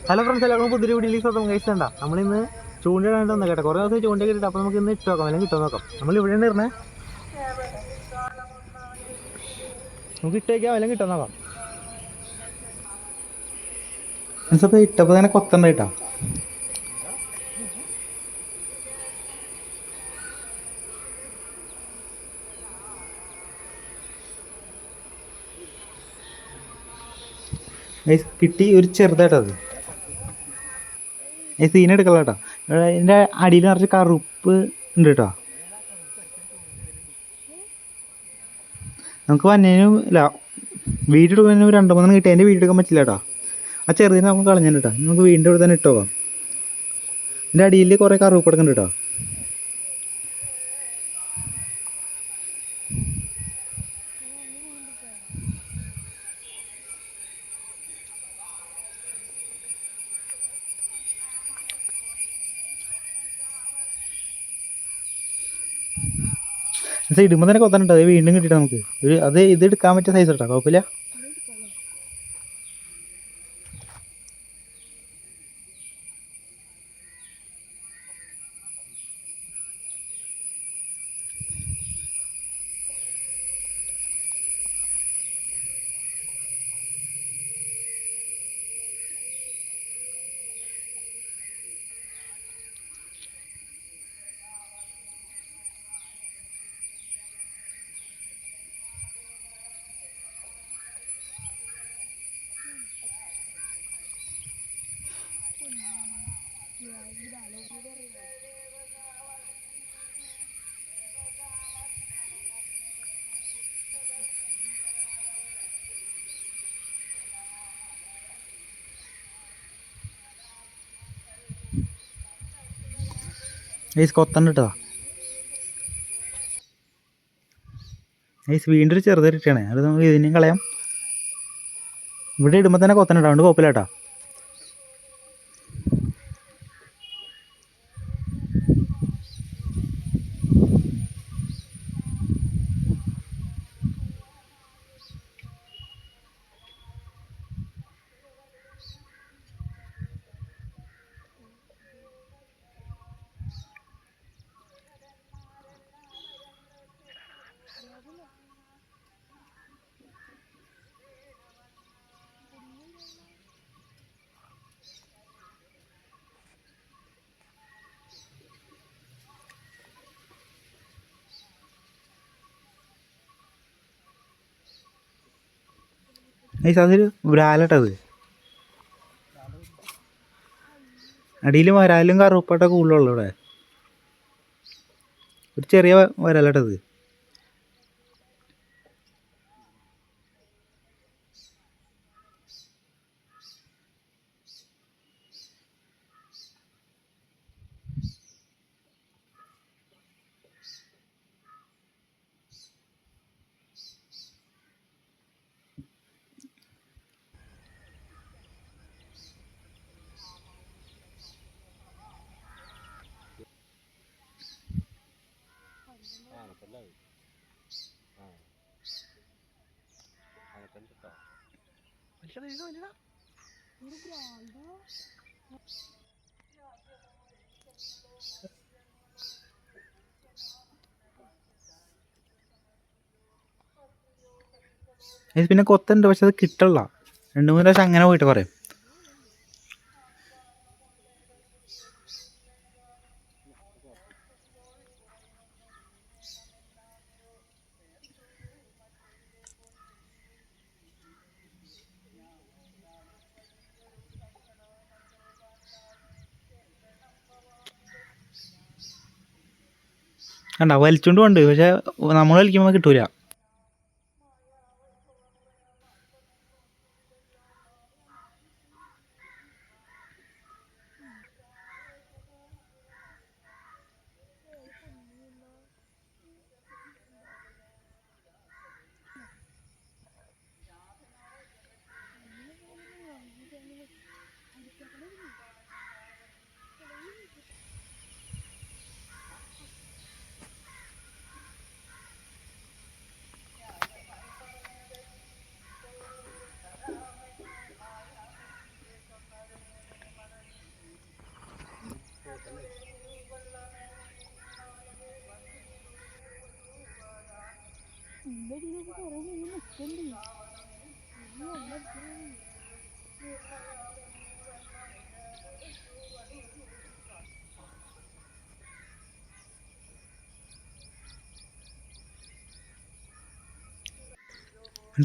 Hello friends, എല്ലാവർക്കും പുതിയൊരു വീഡിയോയിലേക്ക് സ്വാഗതം. ഗൈസ്, കണ്ട നമ്മളിന്ന് ചൂണ്ടയിടാണ്ട് വന്നത് കേട്ടോ. കുറേ ദിവസം ചൂണ്ട കിട്ടിയിട്ട് അപ്പോൾ നമുക്ക് ഇന്ന് ഇട്ട് നോക്കാം, അല്ലെങ്കിൽ കിട്ടുമോ നോക്കാം. നമ്മൾ ഇവിടെ ഇരുന്നേ നമുക്ക് ഇട്ട് വയ്ക്കാം, അല്ലെങ്കിൽ കിട്ടുമോ നോക്കാം. അപ്പോൾ ഇട്ടപ്പോൾ തന്നെ കൊത്തണ്ട കേട്ടോ. കിട്ടി ഒരു ചെറുതായിട്ടത് സീനെടുക്കല കേട്ടോ. അതിൻ്റെ അടിയിൽ നിറച്ച് കറുപ്പ് ഉണ്ട് കേട്ടോ. നമുക്ക് വന്നതിനും ഇല്ല, വീഡിയോ എടുക്കുന്നതിന് 2-3 കിട്ടി. അതിൻ്റെ വീഡിയോ എടുക്കാൻ പറ്റില്ല കേട്ടോ. ആ ചെറുതിനെ നമുക്ക് കളഞ്ഞു കേട്ടോ. നമുക്ക് വീണ്ടും ഇവിടെ തന്നെ ഇട്ടോക്കാം. ഇതിൻ്റെ അടിയിൽ കുറേ കറുപ്പ് എടുക്കുന്നുണ്ട് കേട്ടോ. ഇടുമ്പോൾ തന്നെ കൊത്താനുണ്ട്. അത് വീണ്ടും കിട്ടിയിട്ട് നമുക്ക് ഇത് എടുക്കാൻ പറ്റിയ സൈസ് കേട്ടോ, കുഴപ്പമില്ല. കൊത്തണ്ട കേട്ടോ. വീണ്ടും ഒരു ചെറുതായിട്ടാണ് അത് നമുക്ക് ഇതിനെയും കളയാം. ഇവിടെ ഇടുമ്പോൾ തന്നെ കൊത്തണ്ട, അതുകൊണ്ട് കുഴപ്പമില്ല കേട്ടോ. അതൊരു ബ്രാലട്ടത്. അടിയിൽ വരാലും കറുപ്പാട്ട കൂടുതലുള്ളൂ. ഇവിടെ ഒരു ചെറിയ വരാലട്ടത്. പിന്നെ കൊത്തുണ്ട്, പക്ഷെ അത് കിട്ടില്ല. 2-3 പ്രാവശ്യം അങ്ങനെ പോയിട്ട് പറയും. കണ്ട വലിച്ചുകൊണ്ട് പോണ്ട്, പക്ഷെ നമ്മൾ വലിക്കുമ്പോൾ കിട്ടൂല.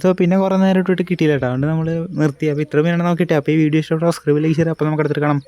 സോ പിന്നെ കുറേ നേരം ഇട്ടിട്ട് കിട്ടിയില്ല കേട്ടോ, അതുകൊണ്ട് നമ്മൾ നിർത്തി. അപ്പോൾ ഇത്ര മീനാണ് നമുക്ക് കിട്ടിയത്. അപ്പോൾ ഈ വീഡിയോ ഇഷ്ടപ്പെട്ട സബ്സ്ക്രൈബ്, ലൈക്ക് ചെയ്യുക. അപ്പോൾ നമുക്ക് അടുത്തിട്ട് കാണാം.